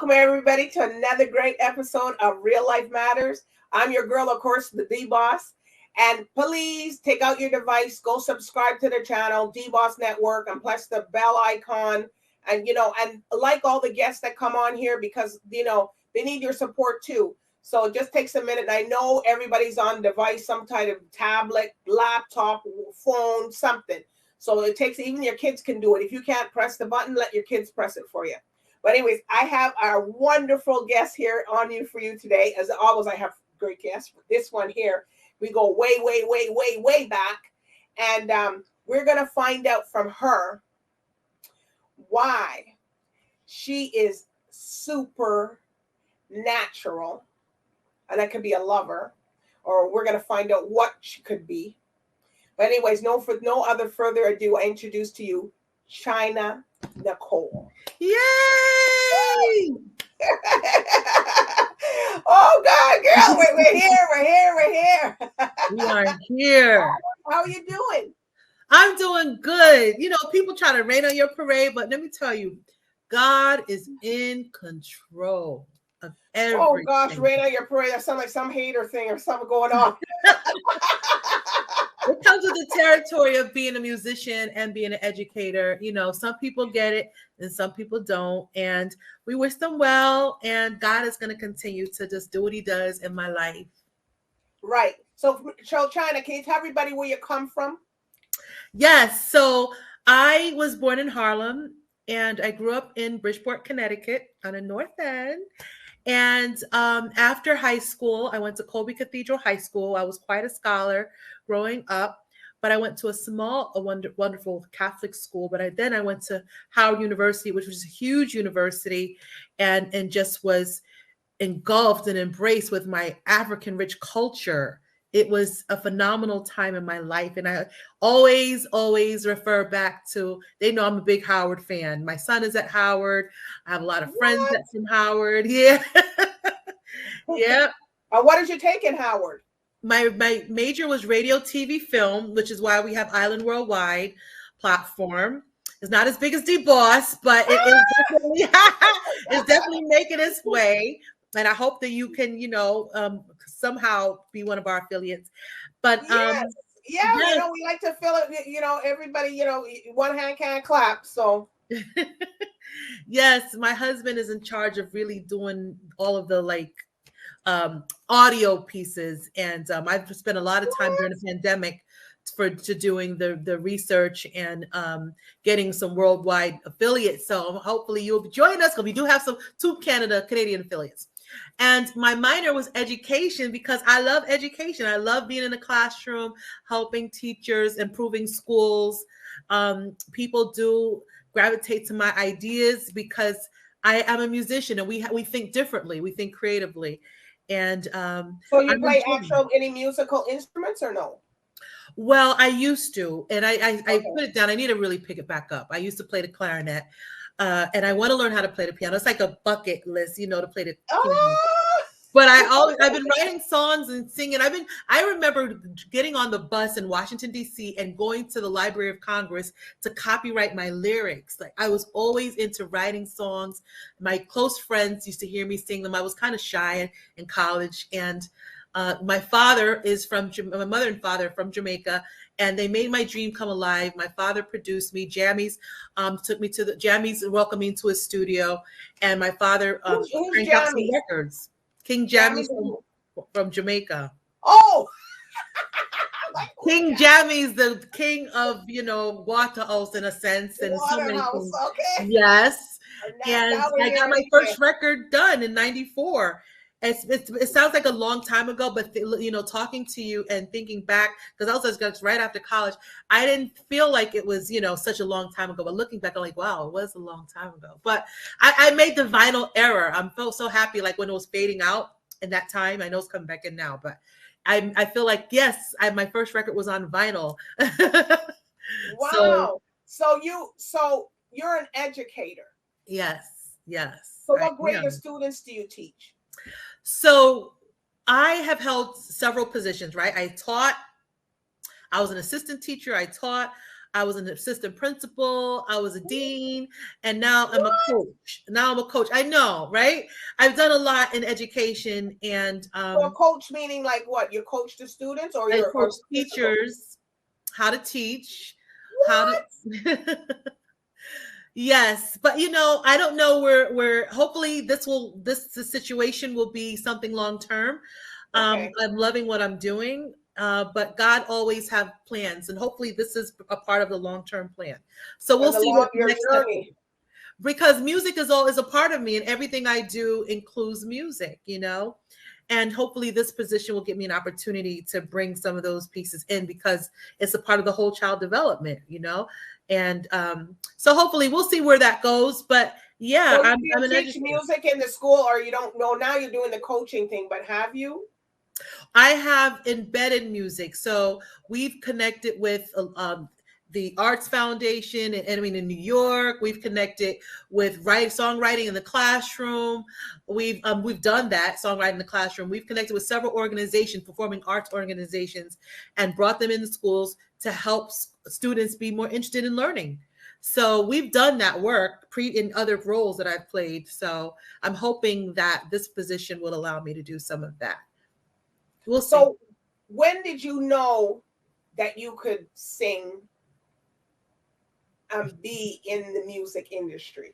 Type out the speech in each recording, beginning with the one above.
Welcome everybody to another great episode of Real Life Matters. I'm your girl, of course, the DBoss. And please take out your device, go subscribe to the channel, DBoss Network, and press the bell icon. And, and like all the guests that come on here because, they need your support too. So it just takes a minute. And I know everybody's on device, some kind of tablet, laptop, phone, something. So it takes, even your kids can do it. If you can't press the button, let your kids press it for you. But anyways, I have our wonderful guest here for you today. As always, I have great guests. This one here, we go way back. And we're going to find out from her why she is super natural. And that could be a lover. Or we're going to find out what she could be. But anyways, no other further ado, I introduce to you CHYNA Nicole. Yay! Oh God, girl, we're here. We are here. How are you doing? I'm doing good. People try to rain on your parade, but let me tell you, God is in control of everything. Oh gosh, rain on your parade. That sounds like some hater thing or something going on. It comes with the territory of being a musician and being an educator. Some people get it and some people don't. And we wish them well. And God is going to continue to just do what he does in my life. Right. So CHYNA, can you tell everybody where you come from? Yes. So I was born in Harlem and I grew up in Bridgeport, Connecticut on the North End. And after high school, I went to Colby Cathedral High School. I was quite a scholar growing up, but I went to a wonderful Catholic school. But then I went to Howard University, which was a huge university, and just was engulfed and embraced with my African-rich culture. It was a phenomenal time in my life. And I always refer back to, they know I'm a big Howard fan. My son is at Howard. I have a lot of friends that's from Howard. Yeah. Yeah. What did you take in Howard? My major was radio, TV, film, which is why we have Island Worldwide platform. It's not as big as DBoss, but it is definitely, it's definitely making its way. And I hope that you can, somehow be one of our affiliates. But yes. We like to feel it, everybody, one hand can't clap. So yes, my husband is in charge of really doing all of the audio pieces. And I've spent a lot of time during the pandemic to doing the research and getting some worldwide affiliates. So hopefully you'll join us because we do have two Canadian affiliates. And my minor was education because I love education. I love being in the classroom, helping teachers, improving schools. People do gravitate to my ideas because I am a musician and we think differently. We think creatively. And so you play any musical instruments or no? Well, I used to, and I put it down. I need to really pick it back up. I used to play the clarinet. And I want to learn how to play the piano. It's like a bucket list, to play the piano. But I've been writing songs and singing. I remember getting on the bus in Washington, D.C. and going to the Library of Congress to copyright my lyrics. Like I was always into writing songs. My close friends used to hear me sing them. I was kind of shy in college. And my mother and father are from Jamaica, and they made my dream come alive. My father produced me. Jammies took me to the Jammies and welcomed me into his studio. And my father cranked out some records. King Jammies from Jamaica. Oh, King Jammies, the king of Waterhouse in a sense, and so many things. Okay. Yes, and I got my first record done in '94. It sounds like a long time ago, but talking to you and thinking back, because I was right after college, I didn't feel like it was such a long time ago. But looking back, I'm like, wow, it was a long time ago. But I made the vinyl era. I felt so happy, like when it was fading out in that time. I know it's coming back in now, but I feel like yes, my first record was on vinyl. Wow. So you're an educator. Yes. So what grade of students do you teach? So I have held several positions, right? I was an assistant teacher. I taught. I was an assistant principal, I was a dean, and now I'm What? a coach. Now I'm a coach. I know, right? I've done a lot in education, and So a coach meaning like what? You coach the students, or I you're coach a teachers how to teach, how what? to yes, but you know, I don't know where hopefully this situation will be something long term. Okay. I'm loving what I'm doing, but God always have plans, and hopefully this is a part of the long term plan. So we'll And the see what long the your next step is. journey. Because music is a part of me, and everything I do includes music, you know. And hopefully this position will give me an opportunity to bring some of those pieces in, because it's a part of the whole child development, you know. And so hopefully we'll see where that goes. But yeah, So you I'm didn't an teach educator. music in the school, or you don't know, now you're doing the coaching thing, but have you? I have embedded music. So we've connected with the Arts Foundation, and I mean in New York. We've connected with songwriting in the classroom. We've done that, songwriting in the classroom. We've connected with several organizations, performing arts organizations, and brought them into schools to help students be more interested in learning. So we've done that work in other roles that I've played. So I'm hoping that this position will allow me to do some of that. We'll see. So when did you know that you could sing and be in the music industry?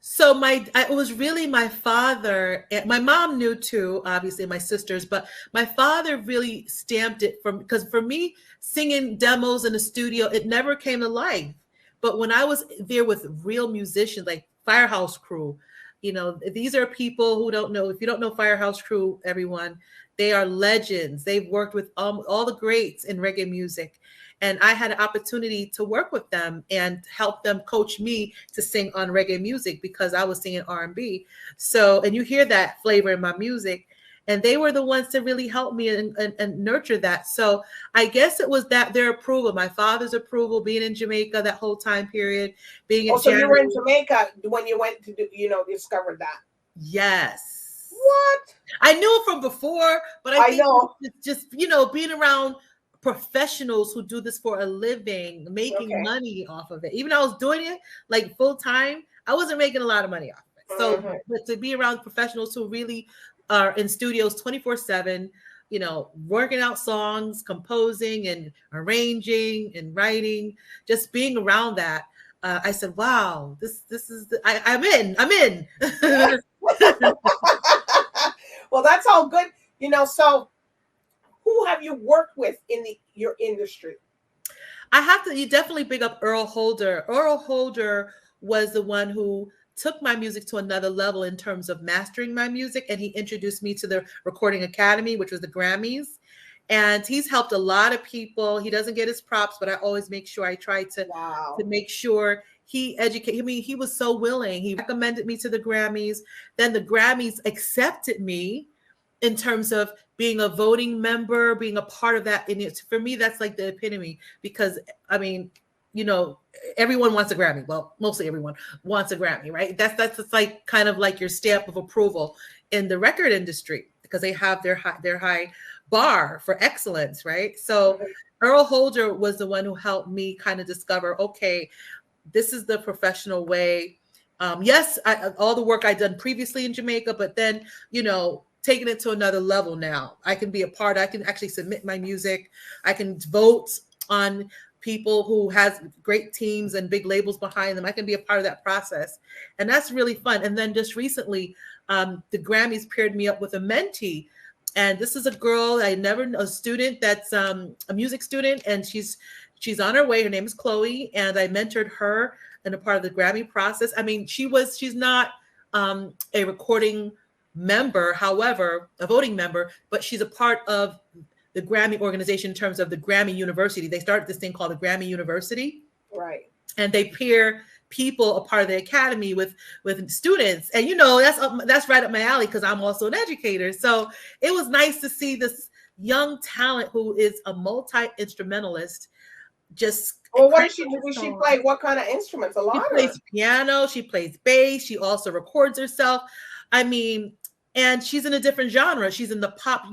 So it was really my father. My mom knew too, obviously, my sisters, but my father really stamped it because for me, singing demos in the studio, it never came to life. But when I was there with real musicians like Firehouse Crew, you know, these are people who don't know. If you don't know Firehouse Crew, everyone, they are legends. They've worked with all the greats in reggae music. And I had an opportunity to work with them and help them coach me to sing on reggae music, because I was singing R&B. So, and you hear that flavor in my music. And they were the ones to really help me and nurture that. So I guess it was their approval, my father's approval, being in Jamaica that whole time period, being Oh, at so you were in January. Jamaica when you went to discover that. Yes. What? I knew it from before, but I think know. just being around professionals who do this for a living, making money off of it. Even though I was doing it like full time, I wasn't making a lot of money off of it. So, but to be around professionals who really are in studios 24/7, working out songs, composing and arranging and writing, just being around that. I said, wow, this is I'm in. Well, that's all good. So who have you worked with in your industry? You definitely big up Earle Holder. Earle Holder was the one who took my music to another level in terms of mastering my music. And he introduced me to the Recording Academy, which was the Grammys. And he's helped a lot of people. He doesn't get his props, but I always make sure I try to make sure he educated. I mean, he was so willing. He recommended me to the Grammys. Then the Grammys accepted me in terms of being a voting member, being a part of that. And for me, that's like the epitome, because I mean, everyone wants a Grammy. Well, mostly everyone wants a Grammy, right? That's like kind of like your stamp of approval in the record industry, because they have their high bar for excellence, right? So Earle Holder was the one who helped me kind of discover, okay, this is the professional way. Yes, all the work I'd done previously in Jamaica, but then, taking it to another level now. I can be a part. I can actually submit my music. I can vote on people who has great teams and big labels behind them. I can be a part of that process. And that's really fun. And then just recently, the Grammys paired me up with a mentee. And this is a girl a student that's a music student, and she's on her way. Her name is Chloe, and I mentored her in a part of the Grammy process. I mean, she's not a recording member, however, a voting member, but she's a part of the Grammy organization in terms of the Grammy University. They started this thing called the Grammy University. Right. And they pair people a part of the academy with students. And, that's right up my alley, because I'm also an educator. So it was nice to see this young talent who is a multi-instrumentalist just. Well, what does she do? Does she play what kind of instruments? A lot. She plays piano. She plays bass. She also records herself. I mean, and she's in a different genre. She's in the pop,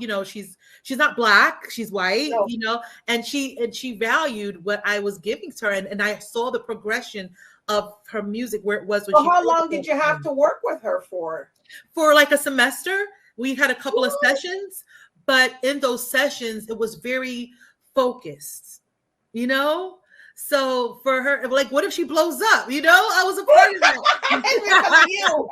she's not Black, she's white, No. you know, and she valued what I was giving to her, and I saw the progression of her music where it was when So she. how long did you have to work with her for? For like a semester. We had a couple of sessions, but in those sessions, it was very focused, you know? So for her, like, what if she blows up? You know, I was a part of that. It's because of you.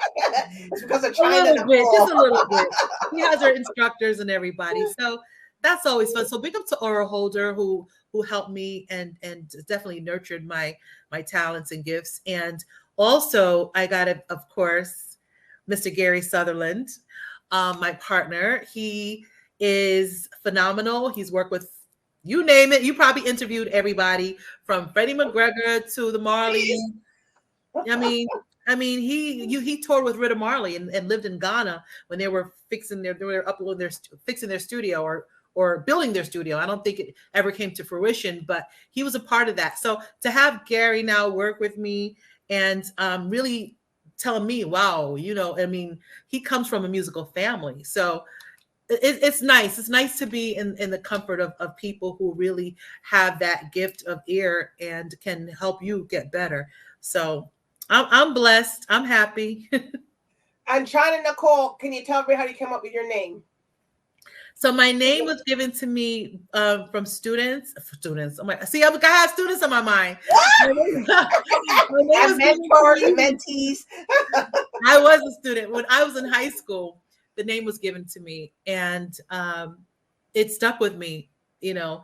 It's because of CHYNA a little bit, Nicole. just a little bit. She has her instructors and everybody. So that's always fun. So big up to Earle Holder who helped me and definitely nurtured my talents and gifts. And also I got it, of course, Mr. Gary Sutherland, my partner. He is phenomenal. He's worked with, you name it. You probably interviewed everybody from Freddie McGregor to the Marleys. I mean, he toured with Rita Marley and lived in Ghana when they were fixing their studio or building their studio. I don't think it ever came to fruition, but he was a part of that. So to have Gary now work with me and really telling me, wow, you know, I mean, he comes from a musical family. So it's nice. It's nice to be in the comfort of people who really have that gift of ear and can help you get better. So I'm blessed. I'm happy. And CHYNA Nicole, can you tell me how you came up with your name? So my name was given to me from students. Oh my, see, I have students on my mind. And mentors and mentees. I was a student. When I was in high school, the name was given to me, and it stuck with me, you know,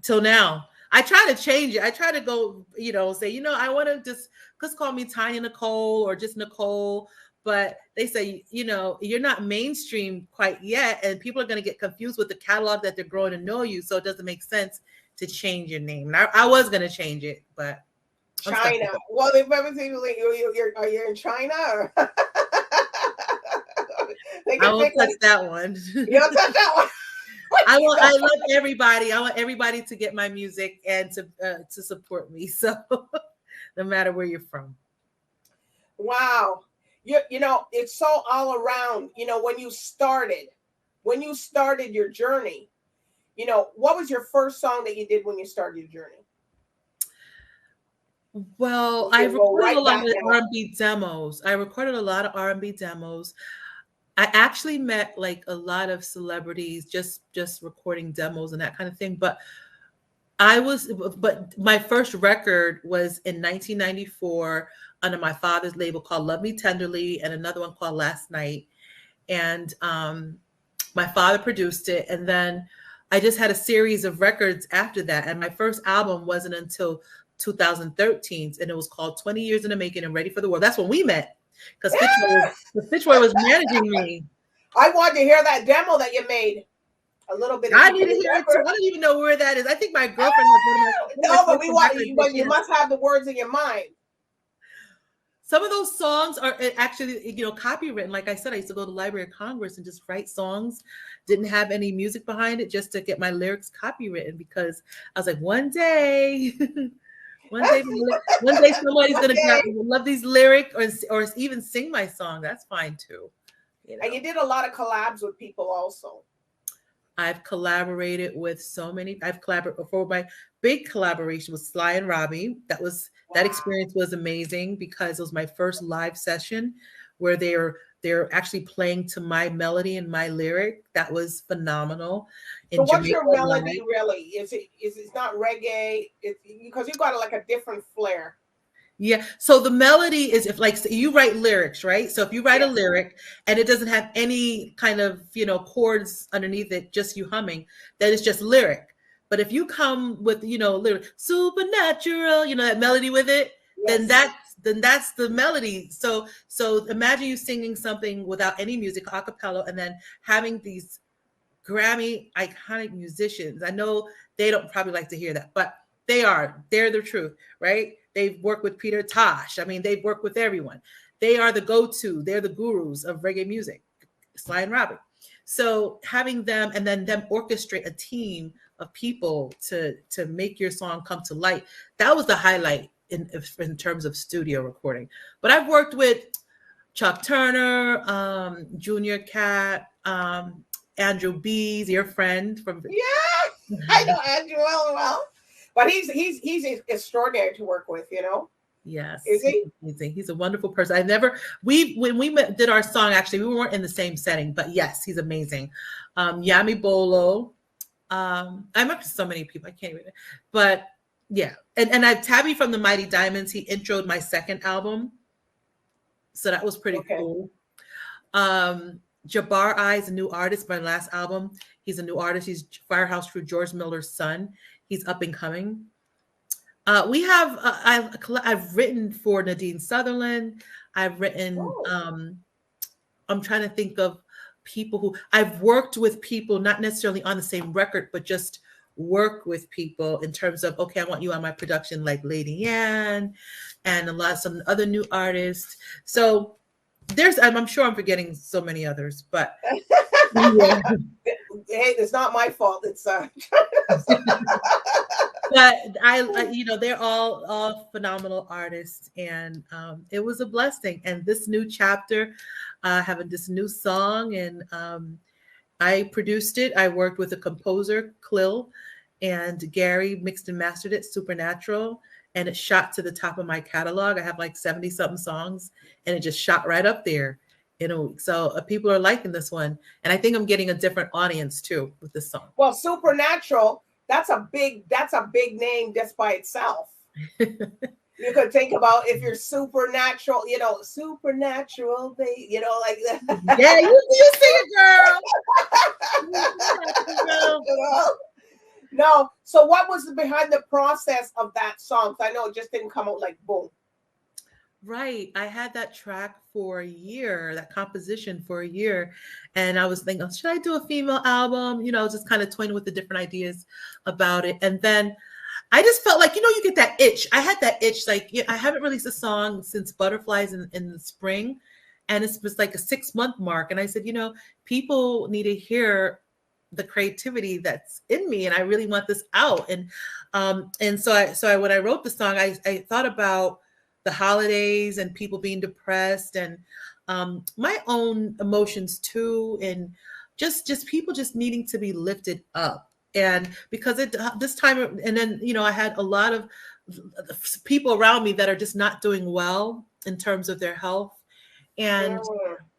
till now. I try to change it. I try to go, you know, say, you know, I want to just call me Tiny Nicole or just Nicole. But they say, you know, you're not mainstream quite yet, and people are going to get confused with the catalog that they're growing to know you. So it doesn't make sense to change your name. And I was going to change it, but CHYNA. Well, if everything are you in China? Or I won't touch that one. You don't touch that one. I love everybody. I want everybody to get my music and to support me. So no matter where you're from. Wow. You know, it's so all around. You know, when you started your journey, you know, what was your first song that you did when you started your journey? Well, I recorded a lot of R&B demos. I actually met like a lot of celebrities just recording demos and that kind of thing. But my first record was in 1994 under my father's label called Love Me Tenderly and another one called Last Night. And my father produced it. And then I just had a series of records after that. And my first album wasn't until 2013. And it was called 20 Years in the Making and Ready for the World. That's when we met. Because Fitzroy was managing me. I wanted to hear that demo that you made. A little bit. I need to hear it too. I don't even know where that is. I think my girlfriend has no, but we want you. But you must have the words in your mind. Some of those songs are actually, you know, copywritten. Like I said, I used to go to the Library of Congress and just write songs. Didn't have any music behind it, just to get my lyrics copywritten, because I was like, one day somebody's gonna love these lyrics or even sing my song. That's fine too. You know? And you did a lot of collabs with people also. I've collaborated with so many. I've collaborated for my big collaboration with Sly and Robbie. That experience was amazing because it was my first live session where they're actually playing to my melody and my lyric. That was phenomenal. So what's your melody really? Is it not reggae? Because you got like a different flair. Yeah. So the melody is so you write lyrics, right? So if you write a lyric and it doesn't have any kind of, you know, chords underneath it, just you humming, then it's just lyric. But if you come with, you know, lyric, supernatural, you know, that melody with it, then that's the melody. So imagine you singing something without any music, a cappella, and then having these Grammy iconic musicians. I know they don't probably like to hear that, but they're the truth, right? They've worked with Peter Tosh. I mean, they've worked with everyone. They are the go-to. They're the gurus of reggae music, Sly and Robbie. So having them and then them orchestrate a team of people to make your song come to light, that was the highlight in terms of studio recording. But I've worked with Chuck Turner, Junior Cat, Andrew B's, your friend from. Yeah, I know Andrew well, but he's extraordinary to work with. You know. Yes, Is he? He's a wonderful person. When we did our song, actually, we weren't in the same setting, but yes, he's amazing. Yami Bolo. I'm up to so many people, I can't even, but yeah. And I've Tabby from the Mighty Diamonds. He introed my second album. So that was pretty cool. Jabbar Eyes, a new artist, my last album. He's a new artist. He's Firehouse Crew, George Miller's son. He's up and coming. We have I've written for Nadine Sutherland. I've written I'm trying to think of people who I've worked with, people not necessarily on the same record, but just work with people in terms of, okay, I want you on my production, like Lady Ann and some other new artists. So I'm sure I'm forgetting so many others, but yeah. Hey, it's not my fault. It's but they're all phenomenal artists, and it was a blessing. And this new chapter, having this new song, and I produced it. I worked with a composer, Clil, and Gary mixed and mastered it, Supernatural, and it shot to the top of my catalog. I have like 70 something songs, and it just shot right up there in a week. So people are liking this one, and I think I'm getting a different audience too with this song. Well, Supernatural, that's a big name just by itself. You could think about if you're supernatural, supernatural, like that. Yeah, you sing it, girl. No. So what was behind the process of that song? I know it just didn't come out like boom. Right. I had that track for a year, that composition for a year. And I was thinking, should I do a female album? Just kind of toying with the different ideas about it. And then I just felt like, you get that itch. I had that itch. Like, I haven't released a song since Butterflies in the spring. And it was like a 6-month mark. And I said, people need to hear the creativity that's in me. And I really want this out. And so when I wrote the song, I thought about the holidays and people being depressed, and my own emotions too. And just people just needing to be lifted up. And because this time, and then, I had a lot of people around me that are just not doing well in terms of their health. And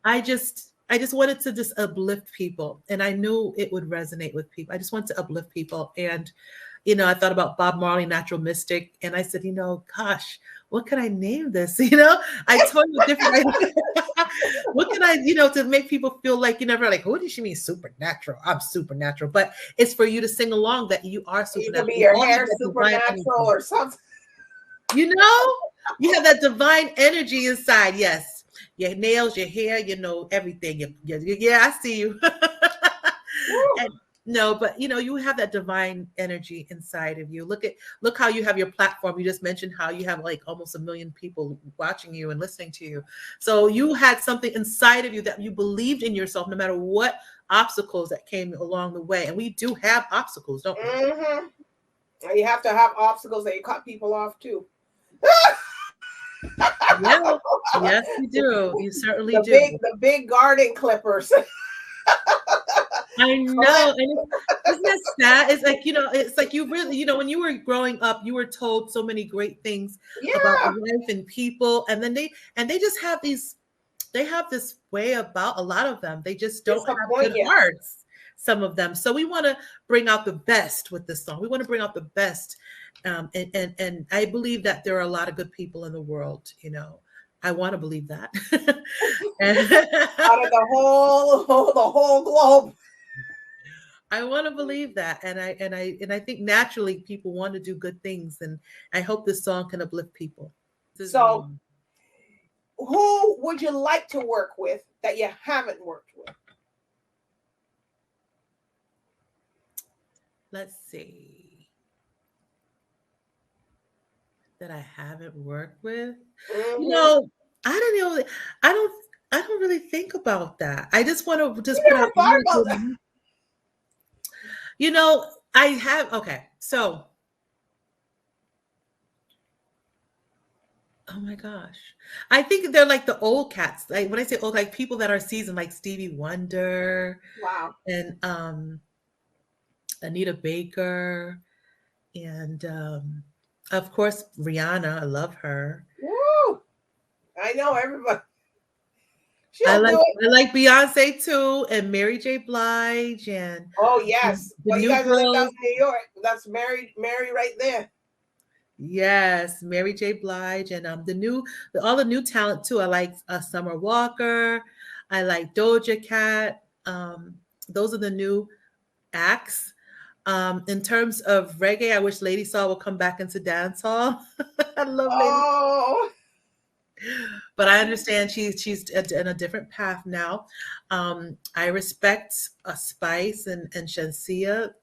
I just wanted to just uplift people. And I knew it would resonate with people. I just wanted to uplift people. And, I thought about Bob Marley, Natural Mystic. And I said, gosh, what can I name this? I told you different ideas. What can I, to make people feel like, like, who does she mean supernatural? I'm supernatural. But it's for you to sing along that you are supernatural. You could be your hair supernatural or something. You have that divine energy inside. Yes. Your nails, your hair, everything. Yeah, I see you. And, no, but you have that divine energy inside of you. Look how you have your platform. You just mentioned how you have like almost 1 million people watching you and listening to you. So you had something inside of you that you believed in yourself, no matter what obstacles that came along the way. And we do have obstacles, don't we? Mm-hmm. And you have to have obstacles that you cut people off too. Yeah. Yes, you do. You certainly do. The big garden clippers. I know. And isn't that sad? It's like, it's like you really, when you were growing up, you were told so many great things about life and people. And then they just have this way about a lot of them. They just don't have good hearts, some of them. So we want to bring out the best with this song. We want to bring out the best. And I believe that there are a lot of good people in the world, I want to believe that. Out of the whole globe. I want to believe that, and I think naturally people want to do good things, and I hope this song can uplift people. So, who would you like to work with that you haven't worked with? Let's see. That I haven't worked with. Mm-hmm. I don't know. I don't really think about that. I just want to just put out. I have, okay. So Oh my gosh. I think they're like the old cats. Like when I say old, like people that are seasoned, like Stevie Wonder Wow. and Anita Baker and of course Rihanna. I love her. Woo! I know everybody. I She'll like do it. I like Beyonce too, and Mary J. Blige, and Oh yes. the Well, you new guys lived out girls. in New York. That's Mary right there. Yes, Mary J. Blige, and all the new talent too. I like Summer Walker. I like Doja Cat. Those are the new acts. In terms of reggae, I wish Lady Saw would come back into dance hall. I love Lady, Oh. but I understand she's in a different path now. I respect Spice and Shansia.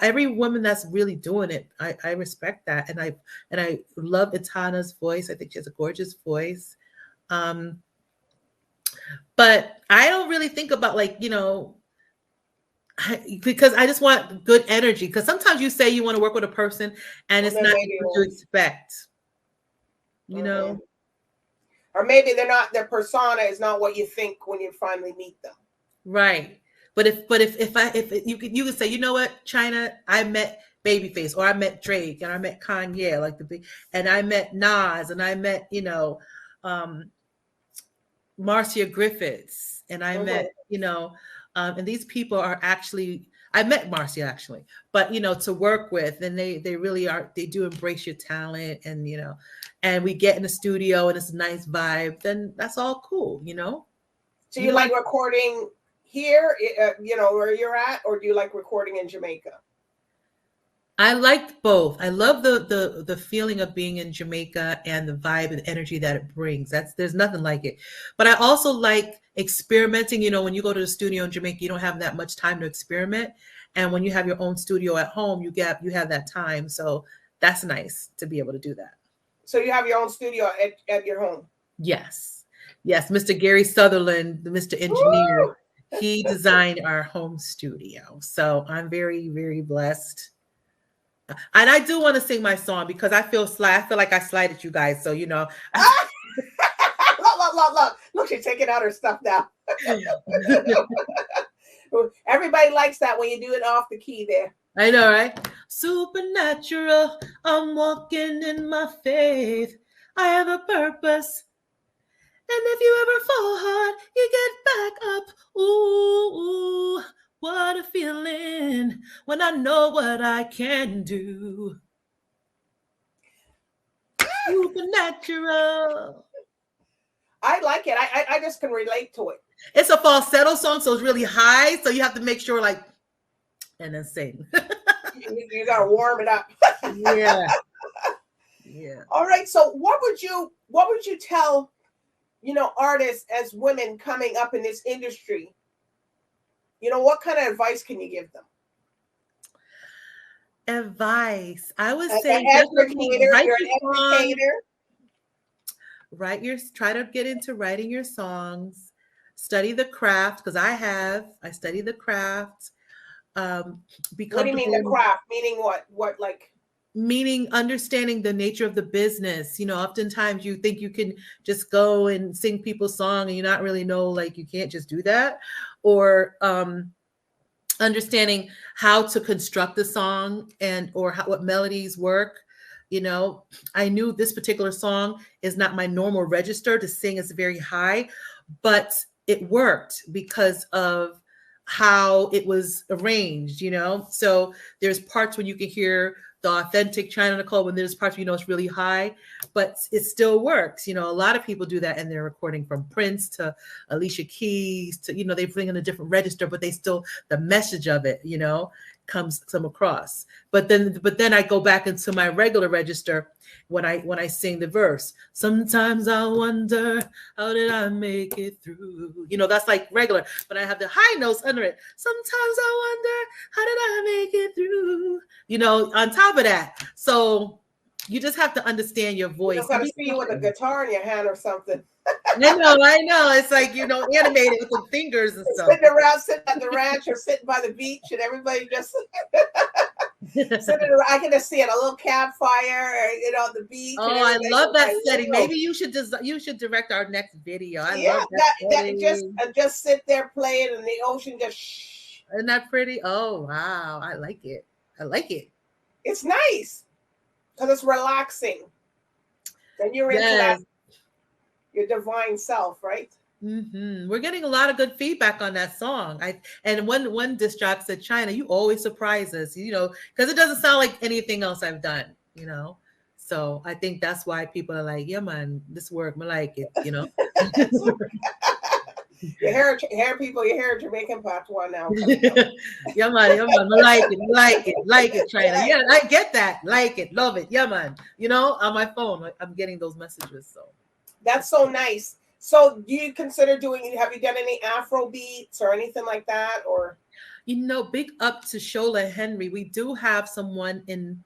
Every woman that's really doing it, I respect that, and I love Itana's voice. I think she has a gorgeous voice. But I don't really think about because I just want good energy. Because sometimes you say you want to work with a person, and it's not what you expect. You know. Or maybe their persona is not what you think when you finally meet them. Right. But if you could say, you know what, China, I met Babyface, or I met Drake, and I met Kanye, and I met Nas, and I met, Marcia Griffiths, and I met, and these people are actually, I met Marcia actually, but to work with, and they really are, they do embrace your talent, and and we get in the studio and it's a nice vibe, then that's all cool, So you like recording here, where you're at, or do you like recording in Jamaica? I liked both. I love the feeling of being in Jamaica and the vibe and energy that it brings. There's nothing like it. But I also like experimenting. When you go to the studio in Jamaica, you don't have that much time to experiment. And when you have your own studio at home, you have that time. So that's nice to be able to do that. So you have your own studio at your home? Yes. Yes. Mr. Gary Sutherland, the Mr. Engineer, he designed our home studio. So I'm very, very blessed. And I do want to sing my song because I feel like I slighted you guys. So, Look, she's taking out her stuff now. Everybody likes that when you do it off the key there. I know, right? Supernatural, I'm walking in my faith. I have a purpose. And if you ever fall hard, you get back up. Ooh, what a feeling when I know what I can do. Supernatural. I like it. I just can relate to it. It's a falsetto song, so it's really high. So you have to make sure, and then sing. You gotta warm it up. Yeah. Yeah. All right. So what would you tell, artists as women coming up in this industry? What kind of advice can you give them? Advice. I would say you're an educator. Try to get into writing your songs, study the craft, because I study the craft. What do you mean the craft? Meaning what? Meaning understanding the nature of the business. Oftentimes you think you can just go and sing people's song and you not really know, you can't just do that. Or understanding how to construct the song or what melodies work. I knew this particular song is not my normal register to sing. It's very high, but it worked because of how it was arranged, So there's parts when you can hear the authentic CHYNA NICOLE, when there's parts it's really high, but it still works. A lot of people do that, and they're recording from Prince to Alicia Keys to, they bring in a different register, but they still, the message of it, comes across. But then I go back into my regular register when I sing the verse. Sometimes I wonder, how did I make it through? That's like regular, but I have the high notes under it. Sometimes I wonder, how did I make it through? On top of that. So you just have to understand your voice. You got to see you with a guitar in your hand or something. I know. It's like, animated with the fingers and stuff. Sitting at the ranch or sitting by the beach, and everybody just I can just see it, a little campfire, you know, the beach. Oh, I love that setting. Maybe you should direct our next video. I love that just sit there playing in the ocean, just shh. Isn't that pretty? Oh wow, I like it. I like it. It's nice because it's relaxing. Then you're into that, your divine self, right? Mm-hmm. We're getting a lot of good feedback on that song. And one disc jock said, "China, you always surprise us, you know, because it doesn't sound like anything else I've done, you know." So I think that's why people are like, "Yeah, man, this work, I like it," you know. You hear Jamaican patois now. Yeah, man, like it, China. Yeah, I get that, like it, love it, yeah, man. You know, on my phone, I'm getting those messages. So that's so nice. So do you consider have you done any Afro beats or anything like that? Or, you know, big up to Shola Henry. We do have someone in,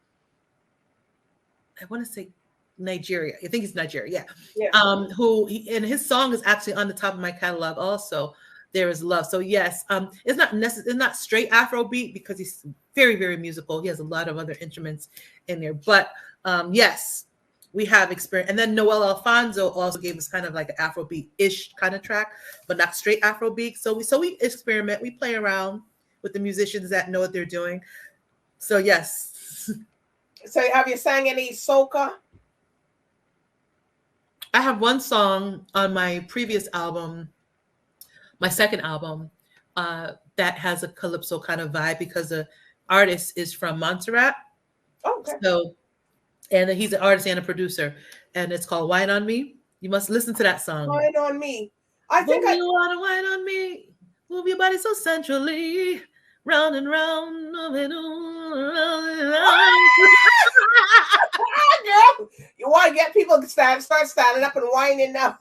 I want to say Nigeria. I think it's Nigeria. Yeah. And his song is actually on the top of my catalog also. There Is Love. So yes, it's not straight Afro beat because he's very, very musical. He has a lot of other instruments in there. But yes, we have experience. And then Noel Alfonso also gave us kind of like an Afrobeat-ish kind of track, but not straight Afrobeat. So we experiment, we play around with the musicians that know what they're doing. So yes. So have you sang any soca? I have one song on my previous album, my second album, that has a calypso kind of vibe because the artist is from Montserrat. Okay. So, and he's an artist and a producer, and it's called "Wine on Me." You must listen to that song. Wine on Me. I think you want to wine on me. Move your body so sensually, round and round, round and round. Girl, you want to get people to start standing up and whining now,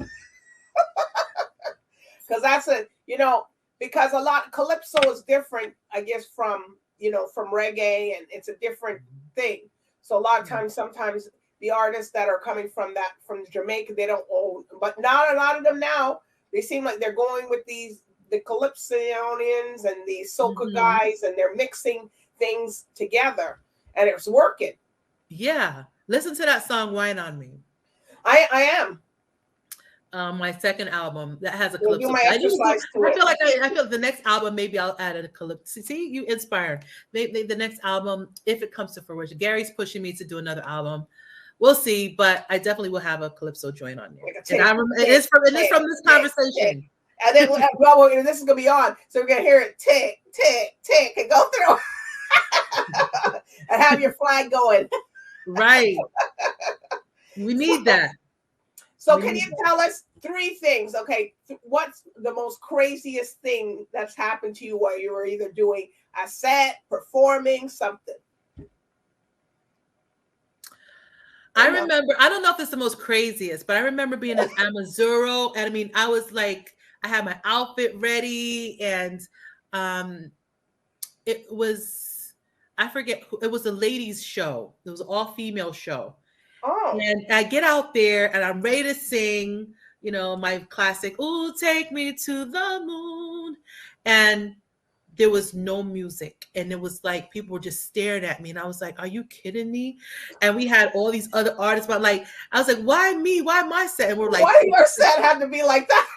because that's because a lot calypso is different, I guess, from reggae, and it's a different thing. So a lot of times, sometimes the artists that are coming from Jamaica, they don't own, but not a lot of them now. They seem like they're going with the calypsonians and the soca guys, and they're mixing things together, and it's working. Yeah, listen to that song "Wine on Me." I am. My second album that has a calypso. I feel the next album maybe I'll add a calypso. See, you inspired. Maybe the next album, if it comes to fruition. Gary's pushing me to do another album. We'll see, but I definitely will have a calypso joint on there. It is from this conversation. And then this is gonna be on, so we're gonna hear it tick, tick, tick, and go through, and have your flag going. Right. We need that. So can you tell us 3 things? Okay, what's the most craziest thing that's happened to you while you were either doing a set, performing, something? I remember, I don't know if it's the most craziest, but I remember being in Amazuro, and I mean, I was like, I had my outfit ready, and it was, I forget, it was a ladies' show. It was an all-female show. Oh. And I get out there and I'm ready to sing, my classic, "Ooh, take me to the moon." And there was no music. And it was like people were just staring at me. And I was like, are you kidding me? And we had all these other artists, but I was like, why me? Why my set? And we're like, why your set had to be like that?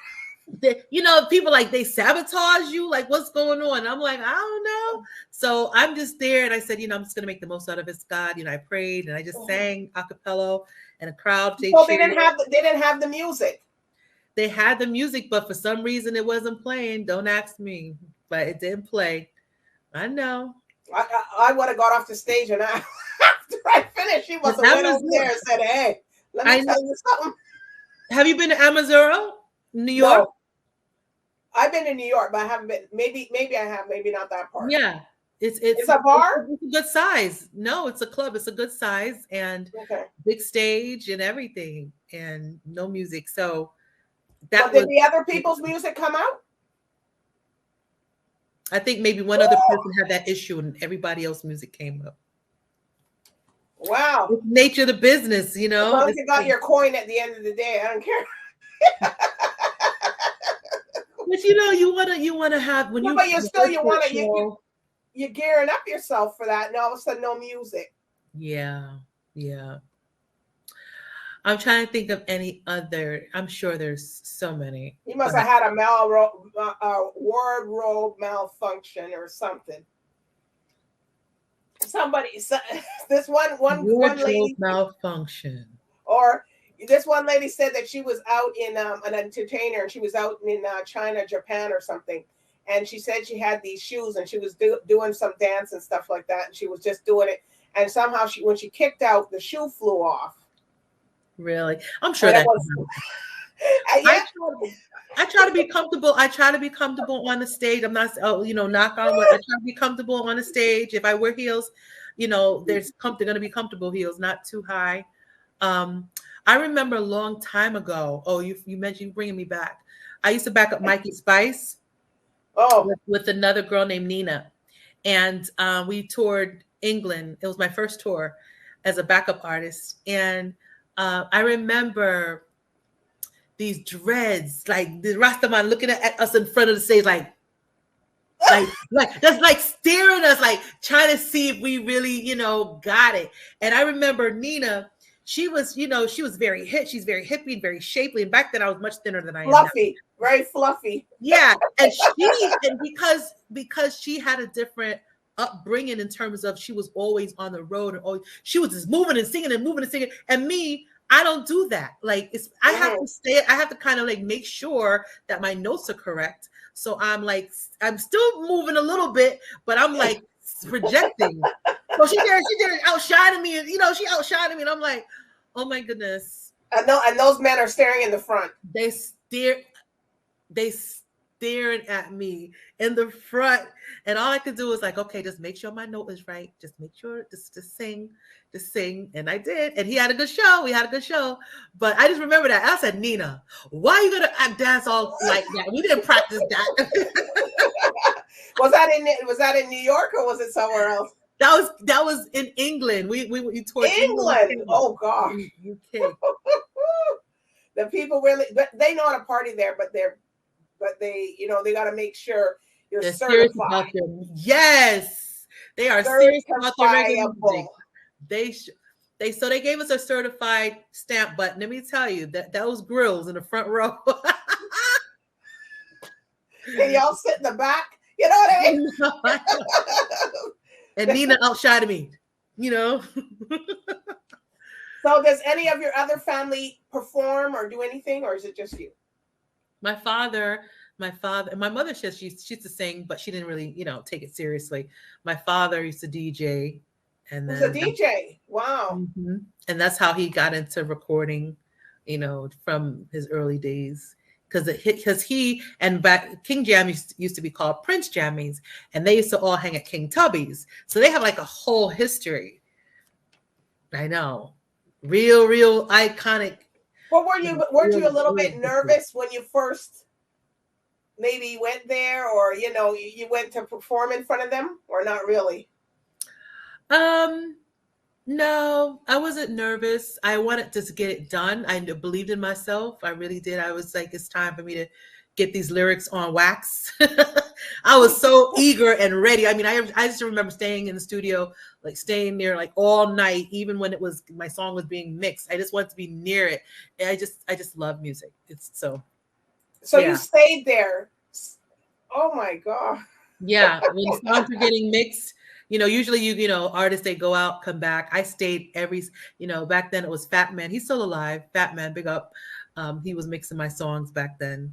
People they sabotage you, like what's going on? I'm like, I don't know. So I'm just there, and I said, I'm just gonna make the most out of it, God. I prayed and I just sang a cappella, and a crowd. They didn't have the music. They had the music, but for some reason it wasn't playing. Don't ask me, but it didn't play. I know. I would have got off the stage, and after I finished, she must have went over there and said, "Hey, let me tell you something." Have you been to Amazuro, New York? No. I've been in New York, but I haven't been. Maybe I have. Maybe not that part. Yeah, it's a bar. It's a good size. No, it's a club. It's a good size and big stage and everything, and no music. So did the other people's music come out? I think maybe one other person had that issue, and everybody else's music came up. Wow, it's the nature of the business, As long as you got your coin at the end of the day, I don't care. But you want to have when you. But you want to. you're gearing up yourself for that, and all of a sudden, no music. Yeah, yeah. I'm trying to think of any other. I'm sure there's so many. He must have had a wardrobe malfunction or something. This one lady malfunction. Or this one lady said that she was out in an entertainer, and she was out in China, Japan, or something. And she said she had these shoes, and she was doing some dance and stuff like that. And she was just doing it, and somehow when she kicked out, the shoe flew off. Really? I'm sure that was. I try to be comfortable. I try to be comfortable on the stage. I'm not, knock on wood. I try to be comfortable on the stage. If I wear heels, they're going to be comfortable heels, not too high. I remember a long time ago. Oh, you mentioned bringing me back. I used to back up Mikey Spice. With another girl named Nina, and we toured England. It was my first tour as a backup artist, and I remember these dreads, like the Rastaman looking at us in front of the stage, like just like staring at us, like trying to see if we really, got it. And I remember Nina, she was very hip. She's very hippie, very shapely. And back then I was much thinner than I am now. Fluffy, very fluffy. Yeah. And because she had a different upbringing in terms of she was always on the road, and she was just moving and singing and moving and singing. And me, I don't do that. Like I have to kind of like make sure that my notes are correct. So I'm still moving a little bit, but I'm like projecting. So she did outshining me, and she outshining me, and I'm like, oh my goodness. And those men are staring in the front. They staring at me in the front, and all I could do was like, okay, just make sure my note is right. Just make sure just sing, and I did. And he had a good show. We had a good show, but I just remember that I said, Nina, why are you gonna dance all like that? We didn't practice that. Was that in New York, or was it somewhere else? That was in England. We toured England. Oh gosh. UK. The people really, they know how to party there, but they they got to make sure they're certified. Yes, they are serious about their regular music. They gave us a certified stamp, but let me tell you that those grills in the front row. Can y'all sit in the back? You know what I mean? And Nina outshined me, So does any of your other family perform or do anything, or is it just you? My father, and my mother says she used to sing, but she didn't really, take it seriously. My father used to DJ, and then he's a DJ. Wow. Mm-hmm. And that's how he got into recording, from his early days. Because he and back King Jam used to be called Prince Jammies, and they used to all hang at King Tubby's. So they have like a whole history. I know. Real iconic. Well, weren't you a little bit nervous when you first maybe went there, or you went to perform in front of them, or not really? No, I wasn't nervous. I wanted to get it done. I believed in myself. I really did. I was like, it's time for me to get these lyrics on wax. I was so eager and ready. I mean, I just remember staying in the studio, like staying there like all night, even when my song was being mixed. I just wanted to be near it. And I just love music. It's so yeah. You stayed there. Oh my God. Yeah. When songs were getting mixed, usually artists, they go out, come back. I stayed back then it was Fat Man. He's still alive. Fat Man, big up. He was mixing my songs back then.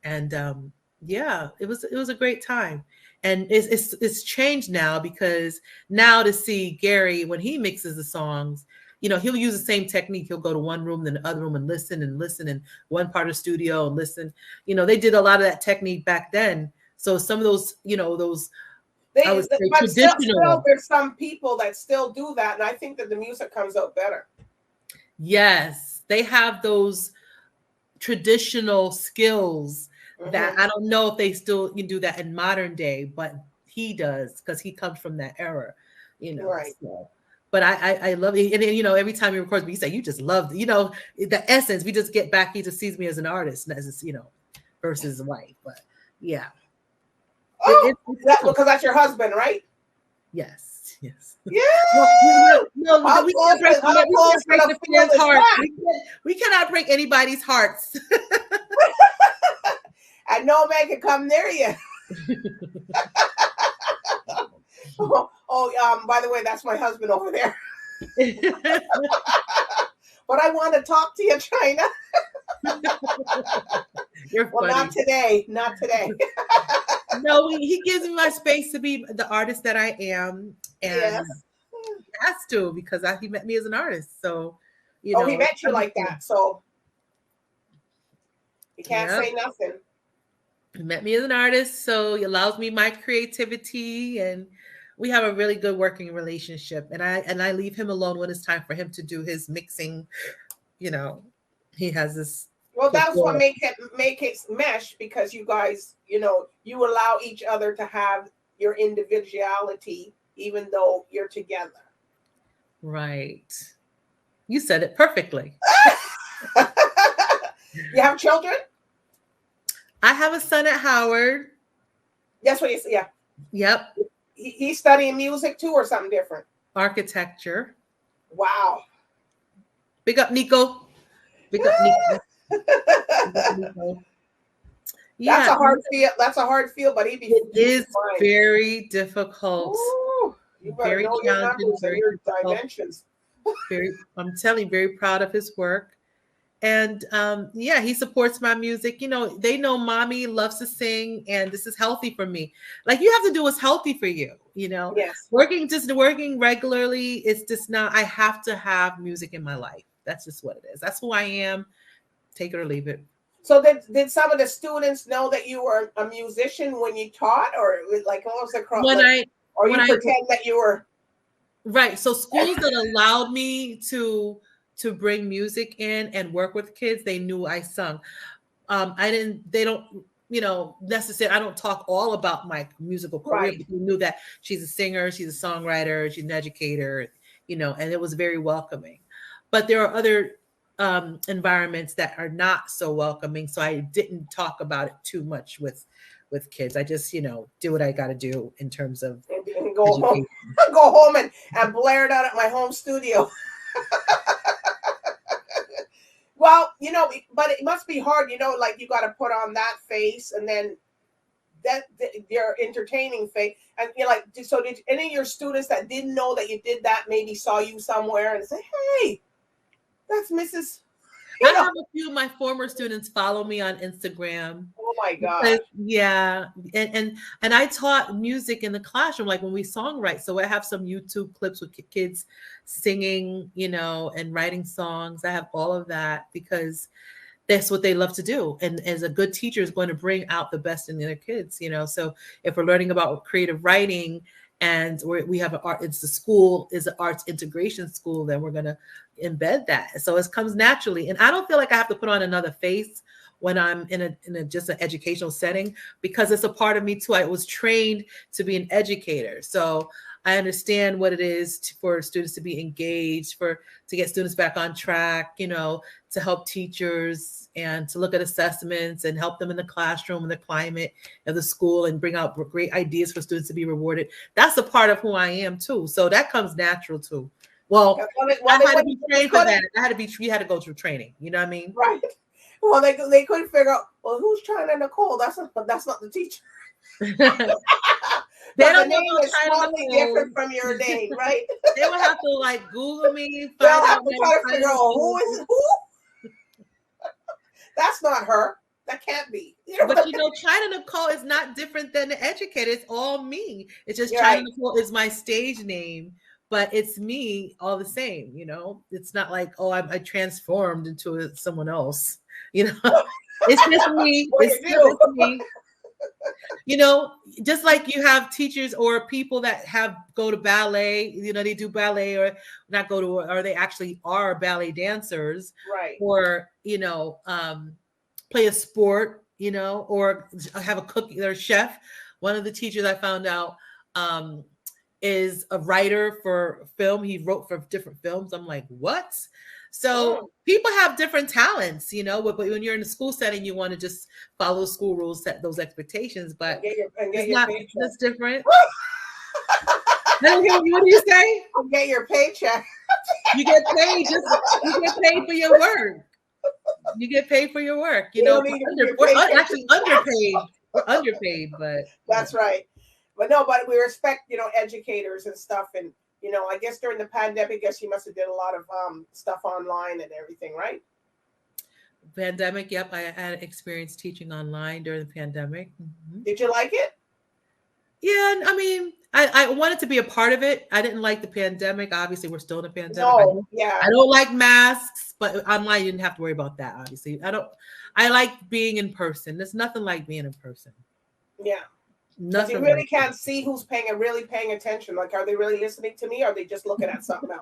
And yeah, it was a great time. And it's changed now, because now to see Gary, when he mixes the songs, he'll use the same technique. He'll go to one room, then the other room, and listen in one part of the studio and listen. They did a lot of that technique back then. So some of those, I would say traditional. There's some people that still do that, and I think that the music comes out better. Yes, they have those traditional skills that I don't know if they still do that in modern day, but he does, because he comes from that era, Right. So. But I love it, and every time he records me, he say, "You just love the essence." We just get back. He just sees me as an artist, as versus a wife. But yeah. Because that's your husband, right? Yes, yes. Yeah. No, How we close can't break, to the field is heart. that? We cannot break anybody's hearts. And no man can come near you. By the way, that's my husband over there. But I want to talk to you, China. You're well, funny. not today. Not today. No, he gives me my space to be the artist that I am, and yes. he has to because he met me as an artist. So, you Oh, know, he met you like that, so you can't Yep. say nothing. He met me as an artist, so he allows me my creativity, and we have a really good working relationship. And I leave him alone when it's time for him to do his mixing. You know, he has this. Well, that's what make it mesh, because you guys, you know, you allow each other to have your individuality, even though you're together. Right. You said it perfectly. You have children? I have a son at Howard. That's what you say. Yeah. Yep. He's studying music too, or something different? Architecture. Wow. Big up, Nico. Big up, Nico. Yeah, that's a hard field. That's a hard field, but it is very difficult. Ooh, you better know your numbers and your dimensions. I'm telling you, very proud of his work. And yeah, he supports my music. You know, they know mommy loves to sing, and this is healthy for me. Like, you have to do what's healthy for you, you know? Yes. Working regularly, it's just not, I have to have music in my life. That's just what it is. That's who I am. Take it or leave it. So did some of the students know that you were a musician when you taught, or like what was the or you pretend that you were? Right. So schools that allowed me to bring music in and work with kids, they knew I sung. They don't, you know, necessarily, I don't talk all about my musical career, right. But they knew that she's a singer, she's a songwriter, she's an educator, you know, and it was very welcoming. But there are other environments that are not so welcoming. So I didn't talk about it too much with kids. I just, you know, do what I got to do in terms of and go home, and blare it out at my home studio. Well, you know, but it must be hard, you know, like you got to put on that face, and then your entertaining face, and you're like, so did any of your students that didn't know that you did that maybe saw you somewhere and say, hey, that's Mrs. I have a few of my former students follow me on Instagram. Oh my God. Yeah. And I taught music in the classroom, like when we songwrite. So I have some YouTube clips with kids singing, you know, and writing songs. I have all of that because that's what they love to do. And as a good teacher is going to bring out the best in their kids, you know. So if we're learning about creative writing, and we have it's an arts integration school, then we're going to embed that. So it comes naturally. And I don't feel like I have to put on another face when I'm in just an educational setting, because it's a part of me too. I was trained to be an educator. So I understand what it is for students to be engaged, to get students back on track, you know, to help teachers and to look at assessments and help them in the classroom and the climate of the school and bring out great ideas for students to be rewarded. That's a part of who I am too. So that comes natural too. Well, I had to be trained for that. You had to go through training. You know what I mean? Right. Well, they couldn't figure out, well, who's CHYNA NICOLE? That's not the teacher. They don't the name is totally different from your name, right? They would have to like Google me. They'll have to try to figure out who is who. That's not her. That can't be. But you know, CHYNA NICOLE is not different than the educator. It's all me. It's just CHYNA right. NICOLE is my stage name, but it's me all the same. You know, it's not like, oh, I transformed into someone else. You know, it's just me. It's just me. You know, just like you have teachers or people that go to ballet, you know, they do ballet or not go to, or they actually are ballet dancers, right? Or, you know, play a sport, you know, or have a cook, or chef. One of the teachers I found out is a writer for film. He wrote for different films. I'm like, what? So people have different talents, you know, but when you're in a school setting, you want to just follow school rules, set those expectations, but it's different. What do you say? You get your paycheck. You get paid. You get paid for your work. You get paid for your work. You know, we're actually underpaid. We're underpaid, but that's right. But no, but we respect, educators and stuff. And, I guess during the pandemic, I guess you must have did a lot of stuff online and everything, right? Pandemic, yep. I had experience teaching online during the pandemic. Mm-hmm. Did you like it? Yeah, I mean, I wanted to be a part of it. I didn't like the pandemic. Obviously, we're still in a pandemic. No, I don't like masks, but online you didn't have to worry about that. Obviously, I like being in person. There's nothing like being in person. Yeah. Nothing. You really can't see who's really paying attention. Like, are they really listening to me? Or are they just looking at something else?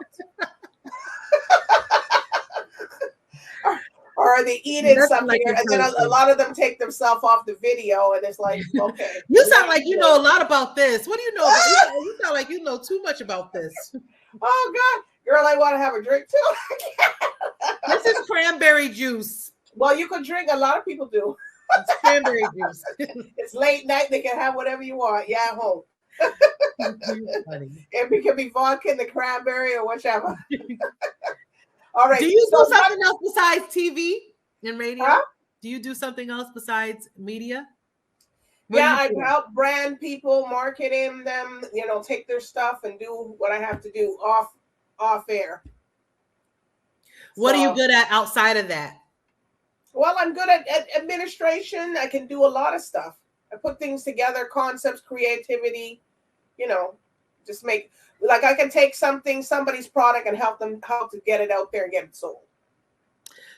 Or are they eating something? Like and then a lot of them take themselves off the video, and it's like, okay. You sound like you know a lot about this. What do you know? You sound like you know too much about this. Oh God, girl, I want to have a drink too. This is cranberry juice. Well, you could drink. A lot of people do. It's cranberry juice. It's late night. They can have whatever you want. Yeah, at home. It could be vodka and the cranberry or whichever. All right. Do you do something else besides TV and radio? Huh? Do you do something else besides media? I help brand people, marketing them, take their stuff and do what I have to do off air. What are you good at outside of that? Well, I'm good at administration. I can do a lot of stuff. I put things together, concepts, creativity, just make, like I can take somebody's product and help to get it out there and get it sold.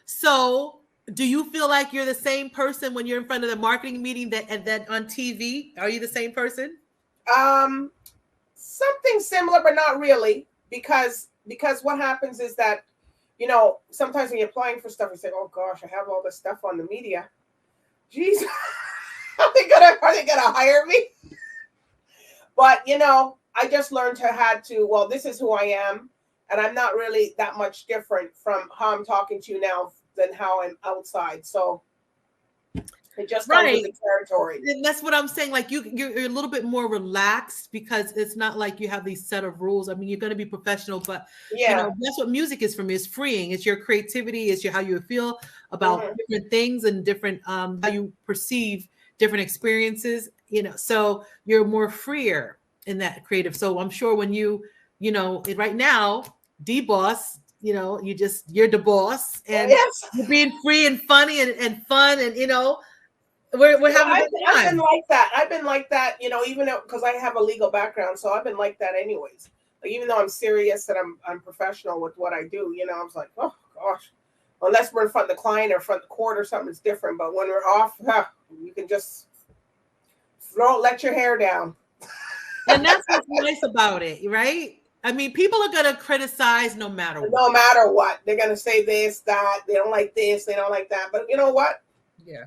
So do you feel like you're the same person when you're in front of the marketing meeting that on TV? Are you the same person? Something similar, but not really, because what happens is that, sometimes when you're applying for stuff, you say, oh gosh, I have all this stuff on the media. Jeez, are they gonna hire me? But, I just learned this is who I am. And I'm not really that much different from how I'm talking to you now than how I'm outside. So it just comes with the territory. And that's what I'm saying. Like you're a little bit more relaxed because it's not like you have these set of rules. I mean, you're going to be professional, but that's what music is for me. It's freeing. It's your creativity. It's how you feel about different things and different how you perceive different experiences. So you're more freer in that creative. So I'm sure when right now, DBoss, you're DBoss and you're being free and funny and fun and we're having a good time. I've been like that. I've been like that, even because I have a legal background, so I've been like that anyways. Like even though I'm serious and I'm professional with what I do, I was like, oh gosh, unless we're in front of the client or in front of the court or something, it's different. But when we're off, you can just let your hair down. And that's what's nice about it, right? I mean, people are going to criticize no matter what. No matter what. They're going to say this, that. They don't like this. They don't like that. But you know what? Yeah.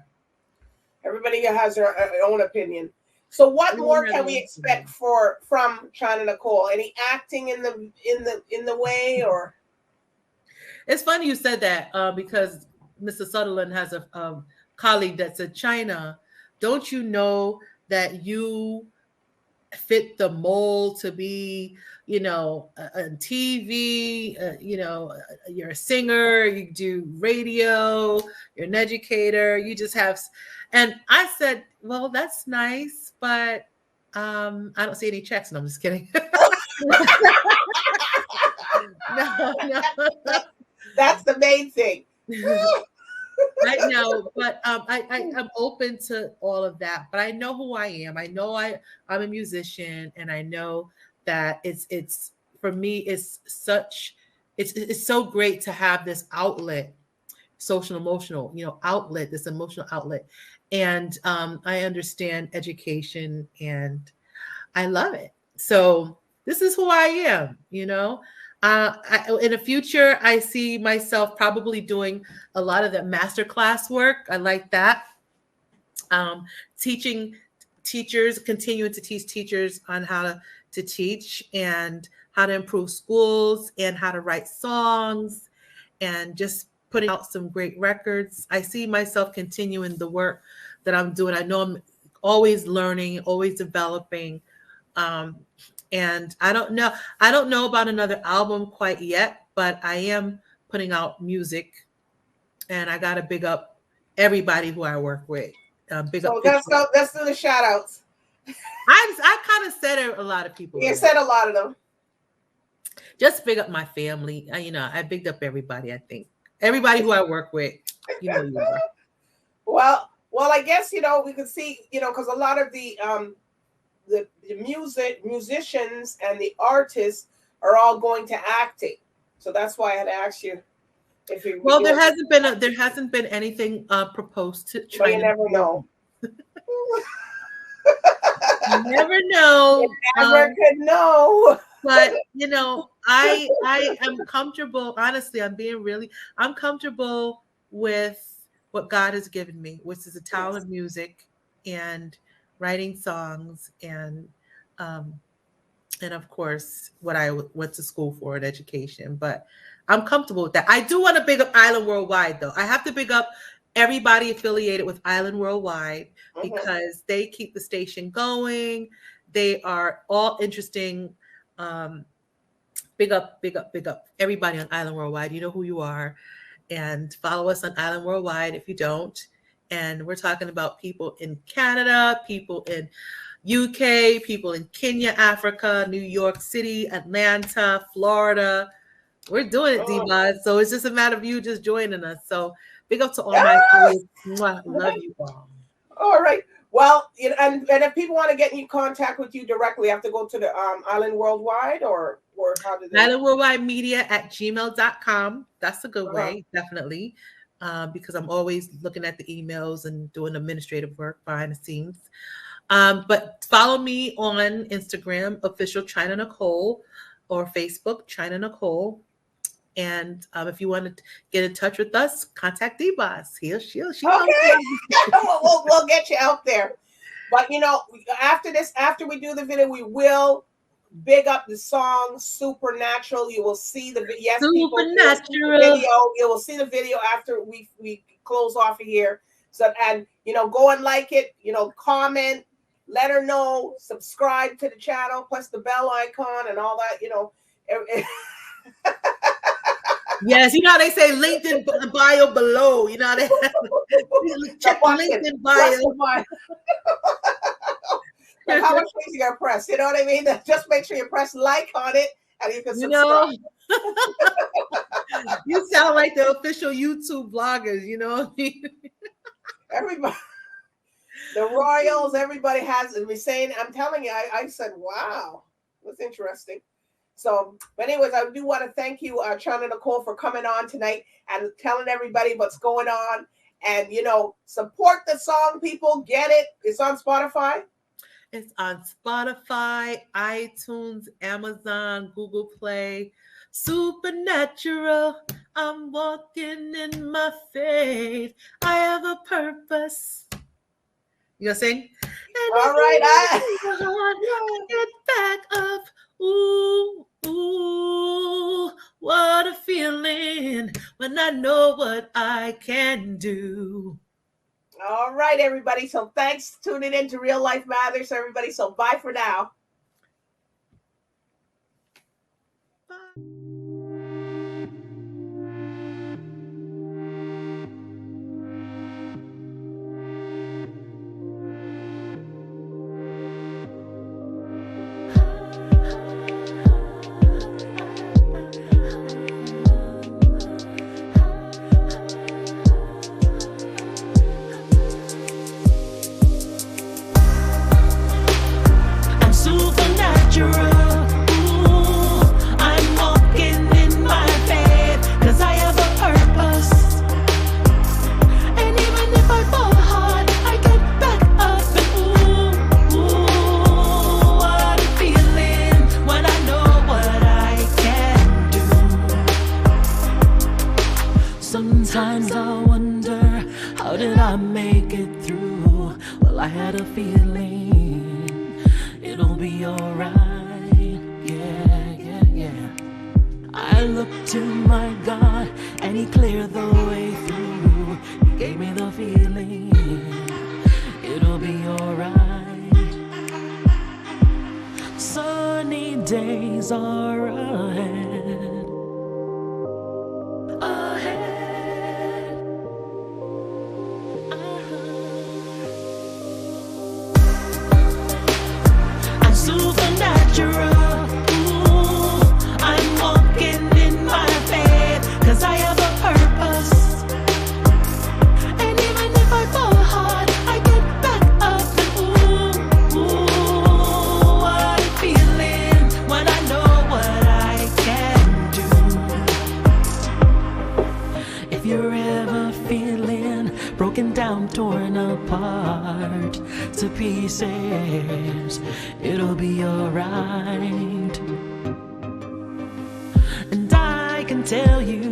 Everybody has their own opinion. So what more can we expect from CHYNA Nicole? Any acting in the way or? It's funny you said that because Mr. Sutherland has a colleague that said, CHYNA, don't you know that you fit the mold to be, on TV, you're a singer, you do radio, you're an educator, you just have, and I said, well, that's nice, but I don't see any checks. No, I'm just kidding. No. That's the main thing. I know, but I'm open to all of that. But I know who I am. I know I'm a musician, and I know that it's for me. It's so great to have this outlet, social emotional, outlet, this emotional outlet, and I understand education, and I love it. So this is who I am. In the future, I see myself probably doing a lot of the masterclass work. I like that. Teaching teachers, continuing to teach teachers on how to teach and how to improve schools and how to write songs and just putting out some great records. I see myself continuing the work that I'm doing. I know I'm always learning, always developing. And I don't know about another album quite yet, but I am putting out music, and I gotta big up everybody who I work with. Big so up. let's do the shout outs. I kind of said a lot of people. You said a lot of them. Just big up my family. I bigged up everybody. I think everybody who I work with. You are. Well, I guess we can see because a lot of the musicians and the artists are all going to acting. So that's why I had asked you if you. Well, there hasn't been anything proposed to. But you never know. You never know. You never could know. But I am comfortable. Honestly, I'm comfortable with what God has given me, which is a talent of music and writing songs and of course what I went to school for in education. But I'm comfortable with that. I do want to big up Island Worldwide, though. I have to big up everybody affiliated with Island Worldwide because they keep the station going. They are all interesting. Big up everybody on Island Worldwide. You know who you are. And follow us on Island Worldwide if you don't. And we're talking about people in Canada, people in UK, people in Kenya, Africa, New York City, Atlanta, Florida. We're doing it, DBoss. So it's just a matter of you just joining us. So big up to all my friends. Love you all. All right. Well, and if people want to get in contact with you directly, have to go to the Island Worldwide or how do they? Island Worldwide Media at gmail.com. That's a good way, definitely. Because I'm always looking at the emails and doing administrative work behind the scenes. But follow me on Instagram, official CHYNA NICOLE, or Facebook, CHYNA NICOLE. And if you want to get in touch with us, contact DBoss. She okay. we'll get you out there. But after we do the video, we will big up the song Supernatural. You will see the video. Supernatural. You will see the video after we close off of here. So go and like it. Comment. Let her know. Subscribe to the channel. Press the bell icon and all that. Yes, they say LinkedIn bio below. Check LinkedIn bio. How much space you gotta press? You know what I mean? Just make sure you press like on it and you can subscribe. You sound like the official YouTube bloggers, Everybody, the Royals, everybody has me saying, I'm telling you, I said, wow, that's interesting. So, but anyways, I do want to thank you, CHYNA NICOLE, for coming on tonight and telling everybody what's going on. And, support the song, people. Get it. It's on Spotify. It's on Spotify, iTunes, Amazon, Google Play. Supernatural. I'm walking in my faith. I have a purpose. You gonna sing? All right. Get back up. Ooh, ooh, what a feeling when I know what I can do. All right, everybody. So thanks for tuning in to Real Life Matters, everybody. So bye for now. Bye. Sometimes I wonder, how did I make it through? Well, I had a feeling it'll be alright. Yeah. I looked to my God and He cleared the way through. He gave me the feeling it'll be alright. sunny days are ahead. Ahead. I'm supernatural. Ooh, I'm walking in my faith, 'cause I have a purpose. And even if I fall hard, I get back up and ooh, what a feeling when I know what I can do. If you're ever feeling broken down, torn apart to pieces, it'll be alright. And I can tell you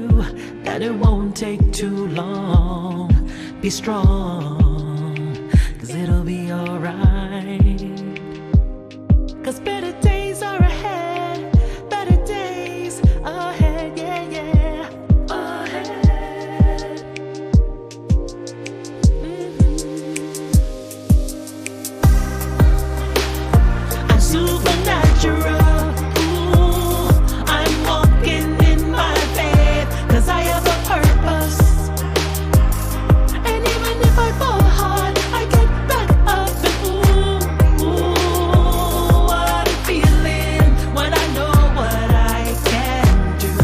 that it won't take too long. Be strong, 'cause it'll be alright. 'Cause better days are ahead, better days ahead, yeah, yeah, ahead. I'm supernatural. Ooh, I'm walking in my faith, 'cause I have a purpose. And even if I fall hard, I get back up and ooh, what a feeling when I know what I can do.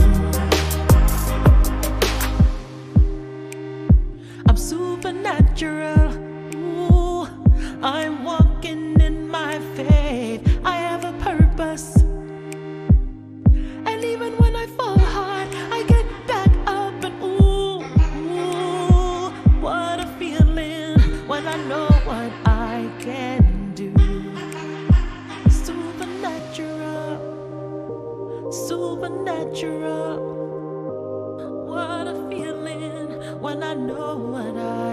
I'm supernatural. Ooh, I'm walking in my faith. I have a purpose. And even when I fall hard, I get back up and ooh, what a feeling when I know what I can do. Supernatural, supernatural. What a feeling when I know what I